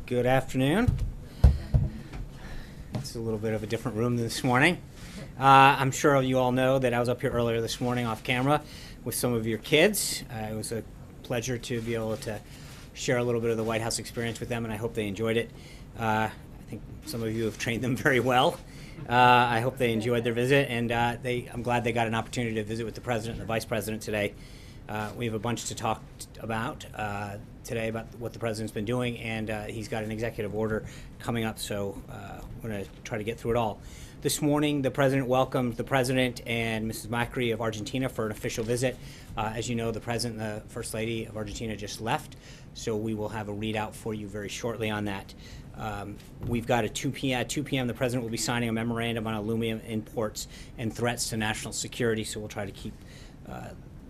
Good afternoon. It's a little bit of a different room than this morning. I'm sure you all know that I was up here earlier this morning off camera with some of your kids. It was a pleasure to be able to share a little bit of the White House experience with them, and I hope they enjoyed it. I think some of you have trained them very well. I hope they enjoyed their visit, and I'm glad they got an opportunity to visit with the President and the Vice President today. We have a bunch to talk about today about what the President's been doing, and he's got an executive order coming up, so we're going to try to get through it all. This morning, the President welcomed the President and Mrs. Macri of Argentina for an official visit. As you know, the President and the First Lady of Argentina just left, so we will have a readout for you very shortly on that. We've got at 2 p.m. the President will be signing a memorandum on aluminum imports and threats to national security, so we'll try to keep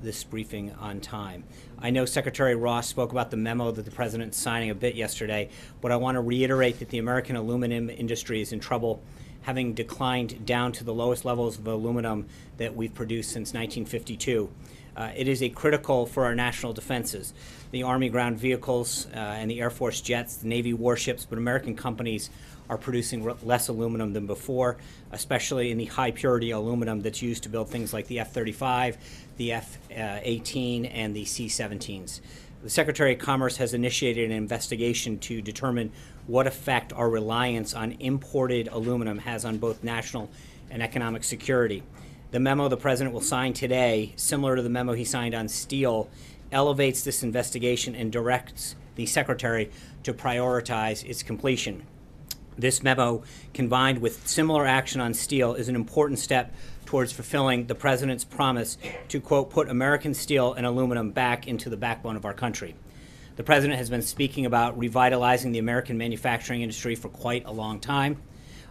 this briefing on time. I know Secretary Ross spoke about the memo that the President's signing a bit yesterday, but I want to reiterate that the American aluminum industry is in trouble, having declined down to the lowest levels of aluminum that we've produced since 1952. It is critical for our national defenses. The Army ground vehicles and the Air Force jets, the Navy warships, but American companies are producing less aluminum than before, especially in the high purity aluminum that's used to build things like the F-35, the F-18, and the C-17s. The Secretary of Commerce has initiated an investigation to determine what effect our reliance on imported aluminum has on both national and economic security. The memo the President will sign today, similar to the memo he signed on steel, elevates this investigation and directs the Secretary to prioritize its completion. This memo, combined with similar action on steel, is an important step towards fulfilling the President's promise to, quote, put American steel and aluminum back into the backbone of our country. The President has been speaking about revitalizing the American manufacturing industry for quite a long time.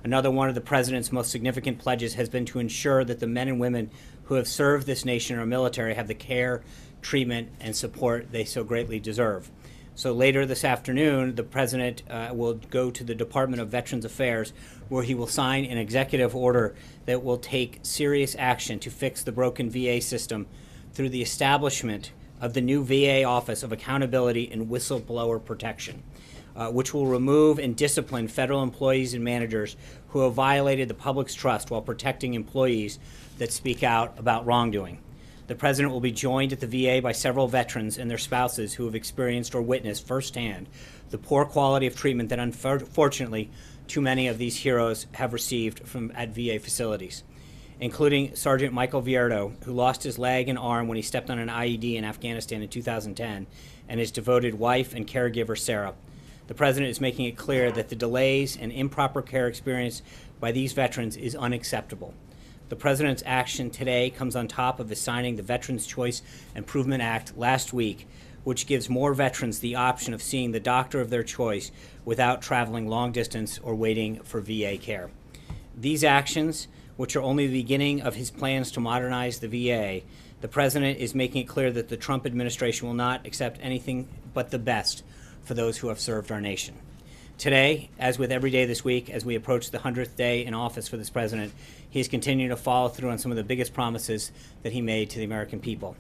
Another one of the President's most significant pledges has been to ensure that the men and women who have served this nation in our military have the care, treatment, and support they so greatly deserve. So later this afternoon, the President will go to the Department of Veterans Affairs, where he will sign an executive order that will take serious action to fix the broken VA system through the establishment of the new VA Office of Accountability and Whistleblower Protection, which will remove and discipline federal employees and managers who have violated the public's trust while protecting employees that speak out about wrongdoing. The President will be joined at the VA by several veterans and their spouses who have experienced or witnessed firsthand the poor quality of treatment that unfortunately too many of these heroes have received at VA facilities, including Sergeant Michael Vierto, who lost his leg and arm when he stepped on an IED in Afghanistan in 2010, and his devoted wife and caregiver, Sarah. The President is making it clear that the delays and improper care experienced by these veterans is unacceptable. The President's action today comes on top of his signing the Veterans Choice Improvement Act last week, which gives more veterans the option of seeing the doctor of their choice without traveling long distance or waiting for VA care. These actions, which are only the beginning of his plans to modernize the VA, the President is making it clear that the Trump administration will not accept anything but the best for those who have served our nation. Today, as with every day this week, as we approach the 100th day in office for this President, he is continuing to follow through on some of the biggest promises that he made to the American people.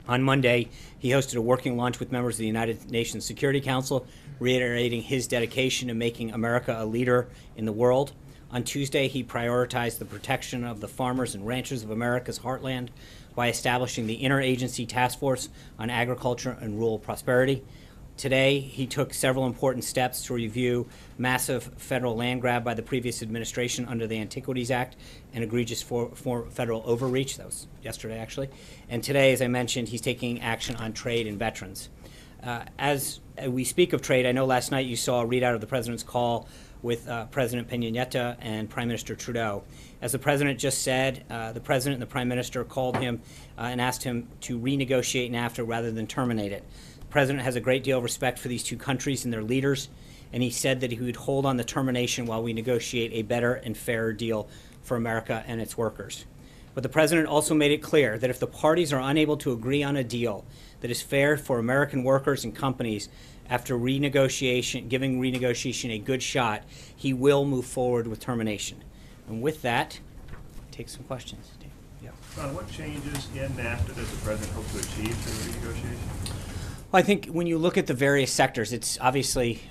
On Monday, he hosted a working lunch with members of the United Nations Security Council, reiterating his dedication to making America a leader in the world. On Tuesday, he prioritized the protection of the farmers and ranchers of America's heartland by establishing the Interagency Task Force on Agriculture and Rural Prosperity. Today, he took several important steps to review massive federal land grab by the previous administration under the Antiquities Act and egregious for federal overreach. That was yesterday, actually. And today, as I mentioned, he's taking action on trade and veterans. As we speak of trade, I know last night you saw a readout of the President's call with President Peña Nieto and Prime Minister Trudeau. As the President just said, the President and the Prime Minister called him and asked him to renegotiate NAFTA rather than terminate it. The President has a great deal of respect for these two countries and their leaders, and he said that he would hold on the termination while we negotiate a better and fairer deal for America and its workers. But the President also made it clear that if the parties are unable to agree on a deal that is fair for American workers and companies after renegotiation, giving renegotiation a good shot, he will move forward with termination. And with that, take some questions. Yeah. What changes in NAFTA does the President hope to achieve through the renegotiation? Well, I think when you look at the various sectors, it's obviously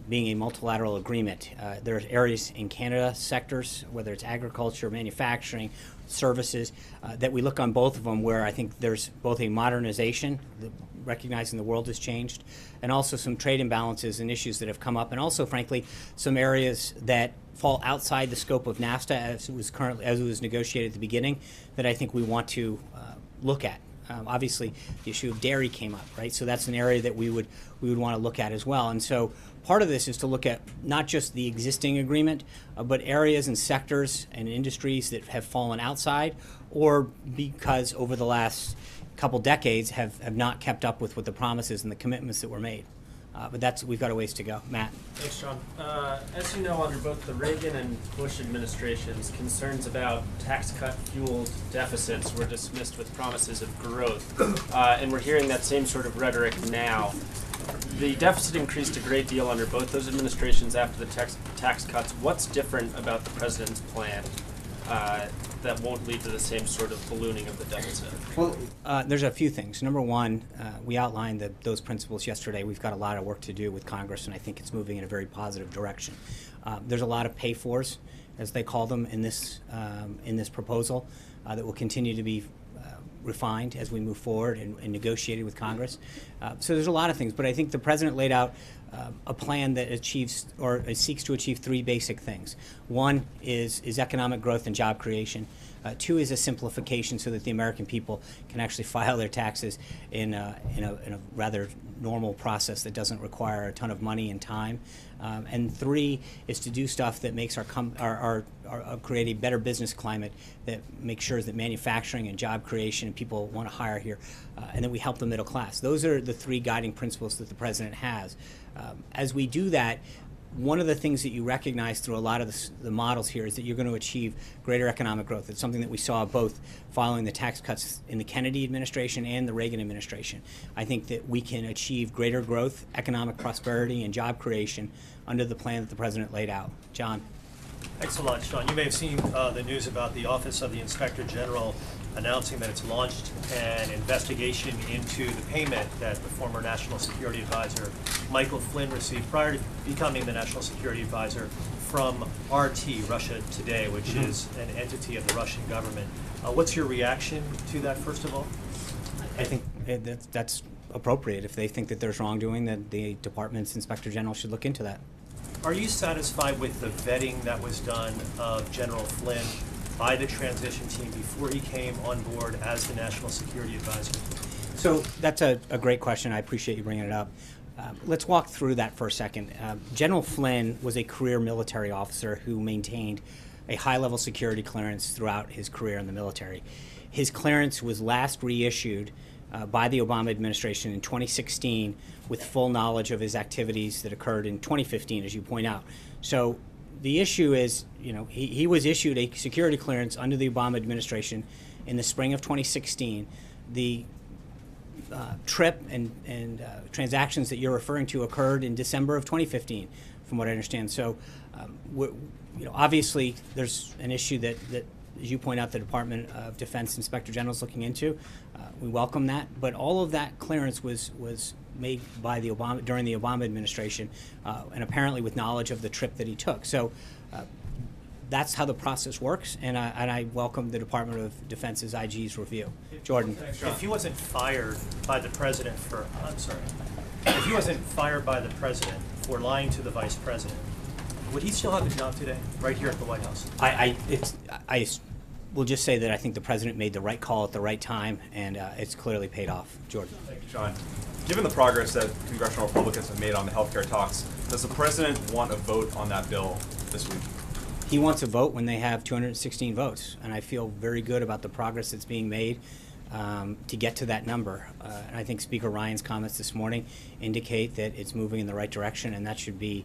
being a multilateral agreement. There are areas in Canada, sectors, whether it's agriculture, manufacturing, services, that we look on both of them where I think there's both a modernization, recognizing the world has changed, and also some trade imbalances and issues that have come up, and also, frankly, some areas that fall outside the scope of NAFTA as it was negotiated at the beginning that I think we want to look at. Obviously, the issue of dairy came up, right? So that's an area that we would want to look at as well. And so part of this is to look at not just the existing agreement, but areas and sectors and industries that have fallen outside, or because over the last couple decades have not kept up with what the promises and the commitments that were made. But we've got a ways to go. Matt. Thanks, John. As you know, under both the Reagan and Bush administrations, concerns about tax cut-fueled deficits were dismissed with promises of growth. And we're hearing that same sort of rhetoric now. The deficit increased a great deal under both those administrations after the tax cuts. What's different about the president's plan that won't lead to the same sort of ballooning of the deficit? Well, there's a few things. Number one, we outlined those principles yesterday. We've got a lot of work to do with Congress, and I think it's moving in a very positive direction. There's a lot of pay-fors, as they call them, in this proposal that will continue to be refined as we move forward and negotiated with Congress. So there's a lot of things, but I think the president laid out a plan that achieves or seeks to achieve three basic things. One is economic growth and job creation. Two is a simplification so that the American people can actually file their taxes in a rather normal process that doesn't require a ton of money and time. And three is to do stuff that makes create a better business climate that makes sure that manufacturing and job creation and people want to hire here, and that we help the middle class. Those are the three guiding principles that the president has. As we do that, one of the things that you recognize through a lot of the models here is that you're going to achieve greater economic growth. It's something that we saw both following the tax cuts in the Kennedy administration and the Reagan administration. I think that we can achieve greater growth, economic prosperity, and job creation under the plan that the president laid out. John. Thanks a lot, Sean. You may have seen the news about the Office of the Inspector General announcing that it's launched an investigation into the payment that the former National Security Advisor Michael Flynn received prior to becoming the National Security Advisor from RT, Russia Today, which is an entity of the Russian government. What's your reaction to that, first of all? I think that's appropriate. If they think that there's wrongdoing, that the department's Inspector General should look into that. Are you satisfied with the vetting that was done of General Flynn by the transition team before he came on board as the National Security Advisor? So that's a great question. I appreciate you bringing it up. Let's walk through that for a second. General Flynn was a career military officer who maintained a high-level security clearance throughout his career in the military. His clearance was last reissued by the Obama administration in 2016 with full knowledge of his activities that occurred in 2015, as you point out. So the issue is, he was issued a security clearance under the Obama administration in the spring of 2016. The trip and transactions that you're referring to occurred in December of 2015, from what I understand. So, obviously, there's an issue that, as you point out, the Department of Defense Inspector General is looking into. We welcome that, but all of that clearance was made by during the Obama administration, and apparently with knowledge of the trip that he took. So that's how the process works, and I welcome the Department of Defense's IG's review. Jordan. If he wasn't fired by the president if he wasn't fired by the president for lying to the vice president, would he still have the job today, right here at the White House? I will just say that I think the president made the right call at the right time, and it's clearly paid off. Jordan. Thank you, John. Given the progress that congressional Republicans have made on the health care talks, does the president want a vote on that bill this week? He wants a vote when they have 216 votes, and I feel very good about the progress that's being made to get to that number. And I think Speaker Ryan's comments this morning indicate that it's moving in the right direction, and that should be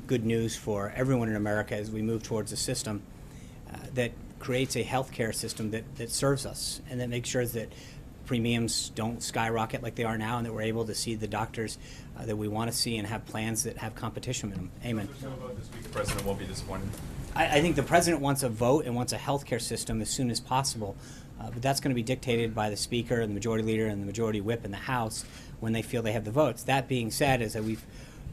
good news for everyone in America as we move towards a system that creates a health care system that serves us and that makes sure that premiums don't skyrocket like they are now, and that we're able to see the doctors that we want to see and have plans that have competition with them. Amen. If there's no vote this week, the president won't be disappointed. I think the president wants a vote and wants a health care system as soon as possible, but that's going to be dictated by the speaker and the majority leader and the majority whip in the House when they feel they have the votes. That being said, as we've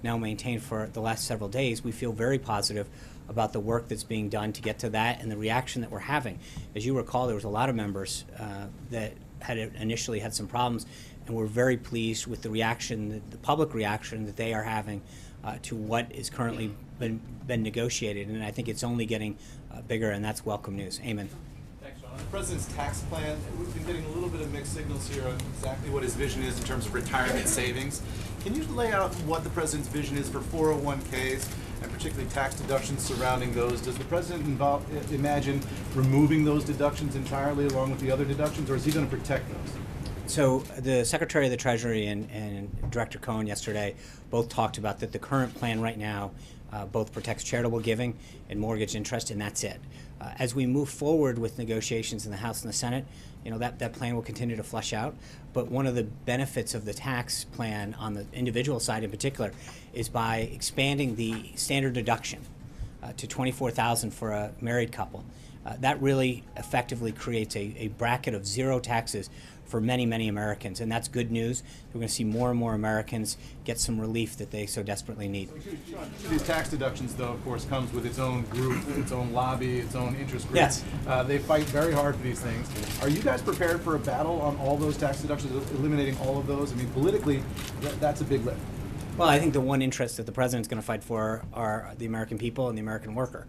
now maintained for the last several days, we feel very positive about the work that's being done to get to that and the reaction that we're having. As you recall, there was a lot of members that had initially had some problems, and we're very pleased with the reaction, the public reaction that they are having to what is currently been negotiated, and I think it's only getting bigger, and that's welcome news. Amen. Thanks, John. On the president's tax plan, we've been getting a little bit of mixed signals here on exactly what his vision is in terms of retirement savings. Can you lay out what the president's vision is for 401ks and particularly tax deductions surrounding those? Does the president imagine removing those deductions entirely along with the other deductions, or is he going to protect those? So the Secretary of the Treasury and Director Cohen yesterday both talked about that the current plan right now both protects charitable giving and mortgage interest, and that's it. As we move forward with negotiations in the House and the Senate, that plan will continue to flesh out. But one of the benefits of the tax plan on the individual side in particular is by expanding the standard deduction to $24,000 for a married couple. That really effectively creates a bracket of zero taxes for many, many Americans, and that's good news. We're going to see more and more Americans get some relief that they so desperately need. These tax deductions, though, of course, comes with its own group, its own lobby, its own interest group. Yes. They fight very hard for these things. Are you guys prepared for a battle on all those tax deductions, eliminating all of those? I mean, politically, that's a big lift. Well, I think the one interest that the president's going to fight for are the American people and the American worker.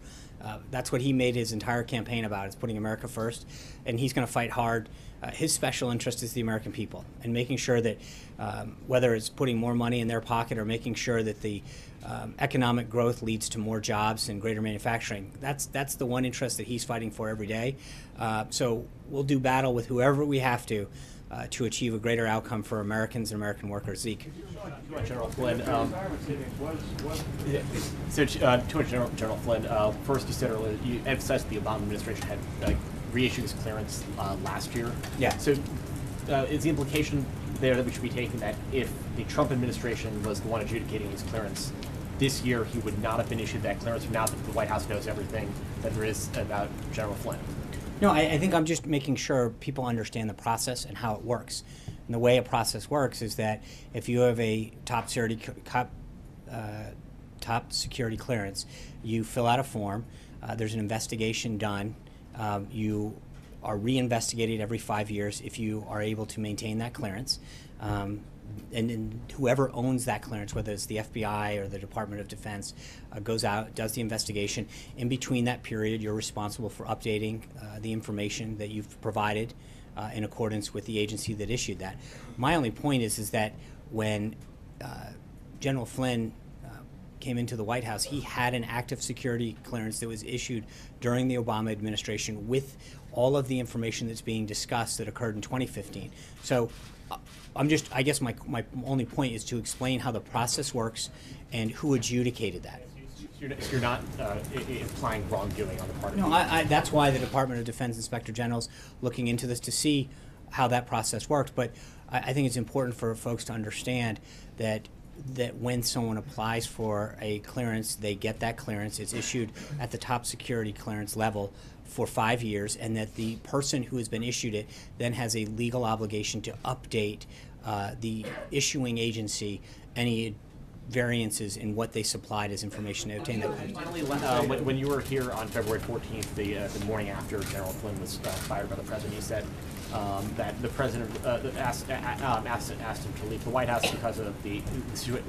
That's what he made his entire campaign about, is putting America first, and he's going to fight hard. His special interest is the American people, and making sure that whether it's putting more money in their pocket or making sure that the economic growth leads to more jobs and greater manufacturing, that's the one interest that he's fighting for every day. So we'll do battle with whoever we have to achieve a greater outcome for Americans and American workers. Zeke. General Flynn. General Flynn. First, you said earlier, you emphasized the Obama administration had reissued his clearance last year. Yeah. So, is the implication there that we should be taking that if the Trump administration was the one adjudicating his clearance this year, he would not have been issued that clearance? Now that the White House knows everything that there is about General Flynn. No, I think I'm just making sure people understand the process and how it works. And the way a process works is that if you have a top security clearance, you fill out a form. There's an investigation done. You are reinvestigated every 5 years if you are able to maintain that clearance. And whoever owns that clearance, whether it's the FBI or the Department of Defense, goes out, does the investigation. In between that period, you're responsible for updating the information that you've provided in accordance with the agency that issued that. My only point is that when General Flynn came into the White House, he had an active security clearance that was issued during the Obama administration with all of the information that's being discussed that occurred in 2015. So I guess my only point is to explain how the process works and who adjudicated that. So you're not implying wrongdoing on the part of No, that's why the Department of Defense Inspector General's looking into this to see how that process works. But I think it's important for folks to understand that when someone applies for a clearance, they get that clearance. It's issued at the top security clearance level for 5 years, and that the person who has been issued it then has a legal obligation to update the issuing agency any variances in what they supplied as information to obtain that clearance. Finally, when you were here on February 14th, the morning after General Flynn was fired by the president, you said that the president asked him to leave the White House because of the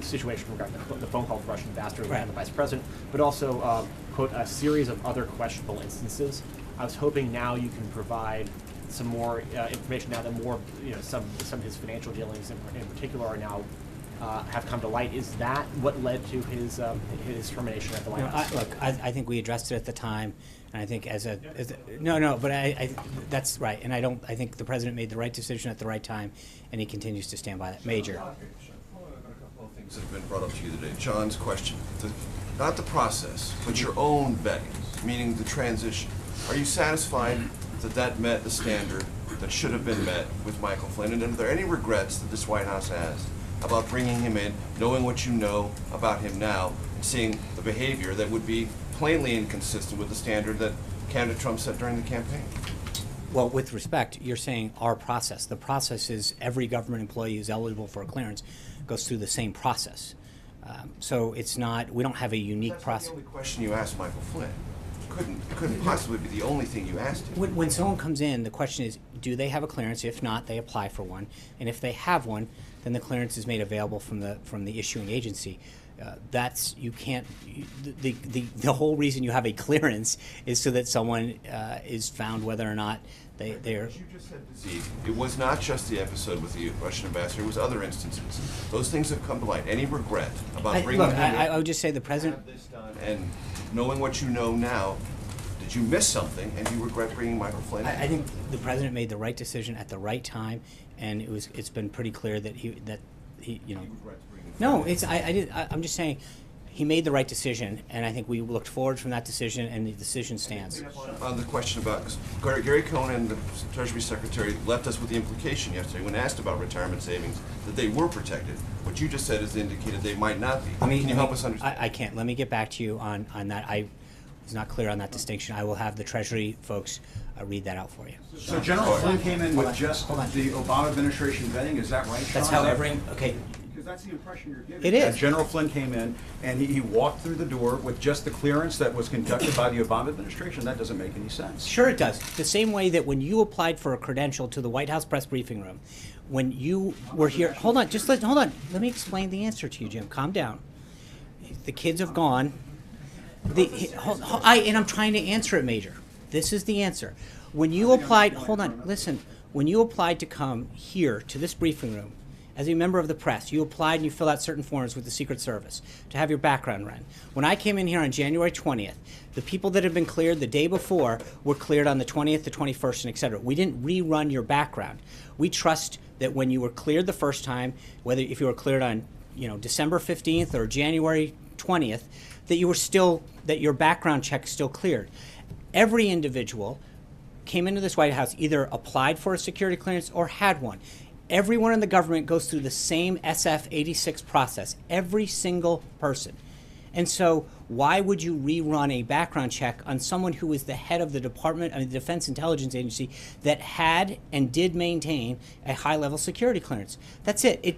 situation regarding the phone call to Russian ambassador and the vice president, but also, quote, a series of other questionable instances. I was hoping now you can provide some more information now that more, some of his financial dealings in particular are now have come to light. Is that what led to his termination at the White House? I think we addressed it at the time, and I think but that's right. And I think the president made the right decision at the right time, and he continues to stand by that. Major. Following up on a couple of things that have been brought up to you today. John's question, not the process, but your own vetting, meaning the transition. Are you satisfied that met the standard that should have been met with Michael Flynn? And are there any regrets that this White House has about bringing him in, knowing what you know about him now, and seeing the behavior that would be plainly inconsistent with the standard that candidate Trump set during the campaign? Well, with respect, you're saying our process. The process is every government employee who's eligible for a clearance goes through the same process. So it's not, we don't have a unique That's not process. the only question you asked Michael Flynn. Couldn't possibly be the only thing you asked him. When someone comes in, the question is, do they have a clearance? If not, they apply for one. And if they have one, then the clearance is made available from the issuing agency. That's, you can't, the whole reason you have a clearance is so that someone is found whether or not they're. As you just said, Zeke, it was not just the episode with the Russian ambassador, it was other instances. Those things have come to light. Any regret about bringing Look, him in? I would just say the president. Have this done, and knowing what you know now, did you miss something and you regret bringing Michael Flynn in? I think the president made the right decision at the right time, and it's been pretty clear that he you know. You regret bringing No, Flynn in. I'm just saying he made the right decision, and I think we looked forward from that decision, and the decision stands. On the question about, 'cause Gary Cohn, the Treasury Secretary, left us with the implication yesterday when asked about retirement savings that they were protected. What you just said is indicated they might not be. Can you help us understand? I can't. Let me get back to you on that. I was not clear on that distinction. I will have the Treasury folks read that out for you. So General Flynn came in with just the Obama administration vetting, is that right, Sean? That's how okay. Because that's the impression you're giving. It is. That General Flynn came in and he walked through the door with just the clearance that was conducted by the Obama administration. That doesn't make any sense. Sure it does. The same way that when you applied for a credential to the White House press briefing room, when you were here, hold on. Let me explain the answer to you, Jim. Calm down. The kids have gone. And I'm trying to answer it, Major. This is the answer. When you applied, hold on, listen. When you applied to come here to this briefing room as a member of the press, you applied and you filled out certain forms with the Secret Service to have your background run. When I came in here on January 20th, the people that had been cleared the day before were cleared on the 20th, the 21st, and et cetera. We didn't rerun your background. We trust that when you were cleared the first time, whether if you were cleared on December 15th or January 20th, that you were still, that your background check is still cleared. Every individual came into this White House, either applied for a security clearance or had one. Everyone in the government goes through the same SF-86 process, every single person. And so why would you rerun a background check on someone who is the head of the the Defense Intelligence Agency that had and did maintain a high-level security clearance? That's it.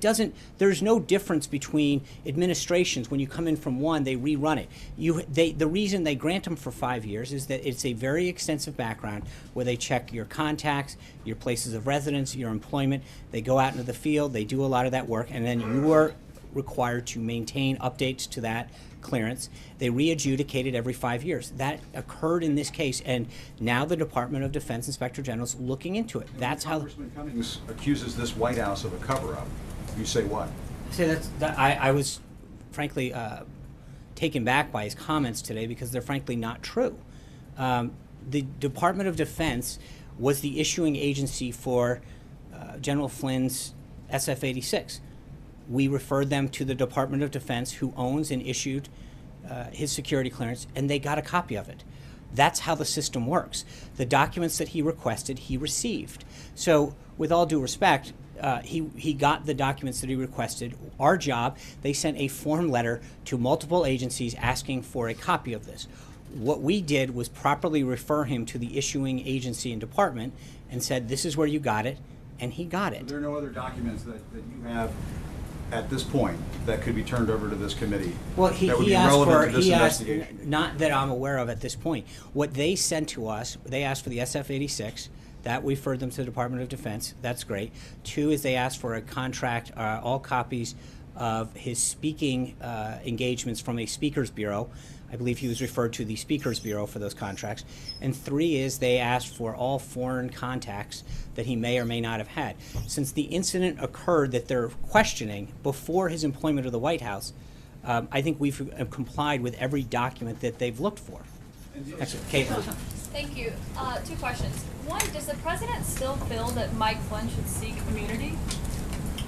There's no difference between administrations. When you come in from one, they rerun it. The reason they grant them for 5 years is that it's a very extensive background where they check your contacts, your places of residence, your employment. They go out into the field, they do a lot of that work, and then you are required to maintain updates to that clearance. They re-adjudicate it every 5 years. That occurred in this case, and now the Department of Defense Inspector General is looking into it. That's how. Congressman Cummings accuses this White House of a cover-up. You say what? I was frankly taken back by his comments today because they're frankly not true. The Department of Defense was the issuing agency for General Flynn's SF-86. We referred them to the Department of Defense, who owns and issued his security clearance, and they got a copy of it. That's how the system works. The documents that he requested, he received. So, with all due respect, he got the documents that he requested. Our job, they sent a form letter to multiple agencies asking for a copy of this. What we did was properly refer him to the issuing agency and department and said, this is where you got it, and he got it. Are there no other documents that you have at this point that could be turned over to this committee Well, that would he be asked relevant for, to this he asked, investigation? not that I'm aware of at this point. What they sent to us, they asked for the SF-86. That we referred them to the Department of Defense. That's great. 2 is they asked for a contract, all copies of his speaking engagements from a speakers bureau. I believe he was referred to the Speakers Bureau for those contracts. And 3 is they asked for all foreign contacts that he may or may not have had. Since the incident occurred that they're questioning before his employment of the White House, I think we've complied with every document that they've looked for. Caitlin. Thank you. 2 questions. 1, does the president still feel that Mike Flynn should seek immunity?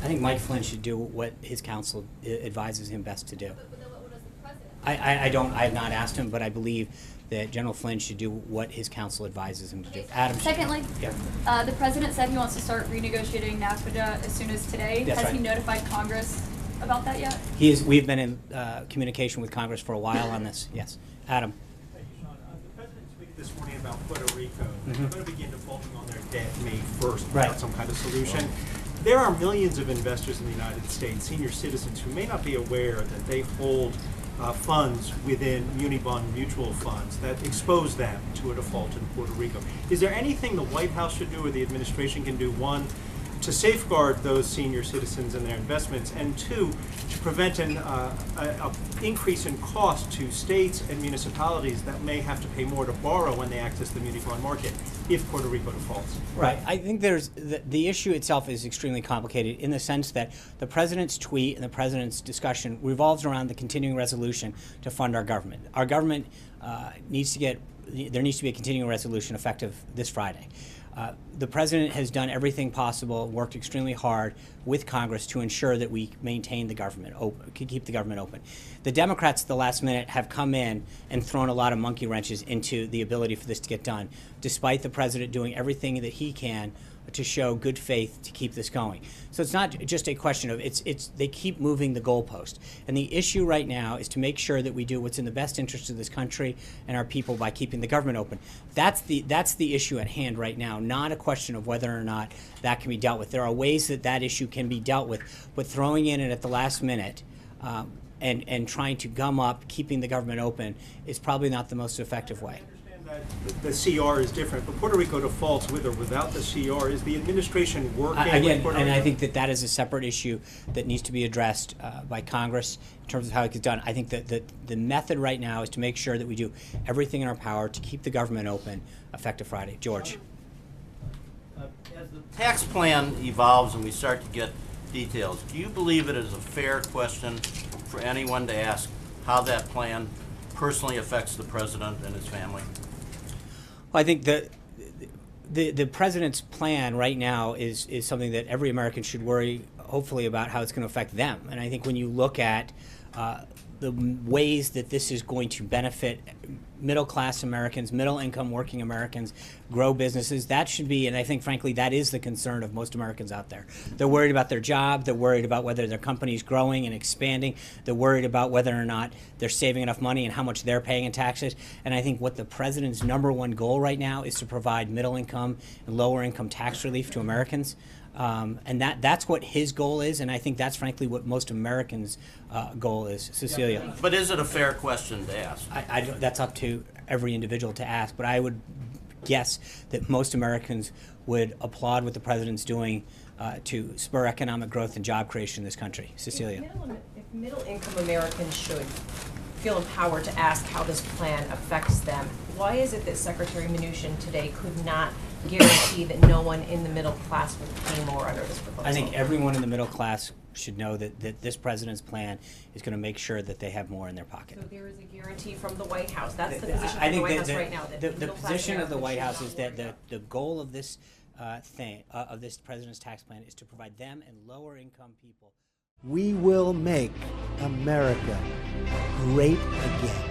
I think Mike Flynn should do what his counsel advises him best to do. But then what does the president? I have not asked him, but I believe that General Flynn should do what his counsel advises him to do. Adam. Secondly, Yeah. the president said he wants to start renegotiating NAFTA as soon as today. That's Has right. he notified Congress about that yet? We've been in communication with Congress for a while on this. Yes. Adam. Thank you, Sean. The president speaking this morning about Puerto Rico. Mhm. They're going to begin defaulting on their debt May 1st Right. without some kind of solution. There are millions of investors in the United States, senior citizens, who may not be aware that they hold funds within muni-bond mutual funds that expose them to a default in Puerto Rico. Is there anything the White House should do or the administration can do, one, to safeguard those senior citizens and their investments, and two, to prevent an increase in cost to states and municipalities that may have to pay more to borrow when they access the muni bond market if Puerto Rico defaults? Right. I think there's the issue itself is extremely complicated in the sense that the president's tweet and the president's discussion revolves around the continuing resolution to fund our government. Our government needs to get, there needs to be a continuing resolution effective this Friday. The president has done everything possible, worked extremely hard with Congress to ensure that we maintain the government open, keep the government open. The Democrats at the last minute have come in and thrown a lot of monkey wrenches into the ability for this to get done, despite the president doing everything that he can to show good faith to keep this going. So it's not just a question of, they keep moving the goalpost. And the issue right now is to make sure that we do what's in the best interest of this country and our people by keeping the government open. That's the issue at hand right now, not a question of whether or not that can be dealt with. There are ways that that issue can be dealt with, but throwing in it at the last minute and trying to gum up keeping the government open is probably not the most effective way. The CR is different, but Puerto Rico defaults with or without the CR. Is the administration working with again, Puerto and Rico? I think that is a separate issue that needs to be addressed by Congress in terms of how it gets done. I think that the method right now is to make sure that we do everything in our power to keep the government open effective Friday. George. As the tax plan evolves and we start to get details, do you believe it is a fair question for anyone to ask how that plan personally affects the president and his family? Well, I think the president's plan right now is something that every American should worry, hopefully, about how it's going to affect them. And I think when you look at the ways that this is going to benefit middle-class Americans, middle-income working Americans, grow businesses, that should be, and I think, frankly, that is the concern of most Americans out there. They're worried about their job. They're worried about whether their company's growing and expanding. They're worried about whether or not they're saving enough money and how much they're paying in taxes. And I think what the president's #1 goal right now is to provide middle-income and lower-income tax relief to Americans. And that's what his goal is, and I think that's frankly what most Americans' goal is. Cecilia. But is it a fair question to ask? That's up to every individual to ask, but I would guess that most Americans would applaud what the president's doing to spur economic growth and job creation in this country. Cecilia. If middle-income Americans should feel empowered to ask how this plan affects them, why is it that Secretary Mnuchin today could not guarantee that no one in the middle class will pay more under this proposal? I think everyone in the middle class should know that this president's plan is going to make sure that they have more in their pocket. So there is a guarantee from the White House. That's the position of the White House right now. That The position of the White House is that the goal of this of this president's tax plan is to provide them and lower income people. We will make America great again.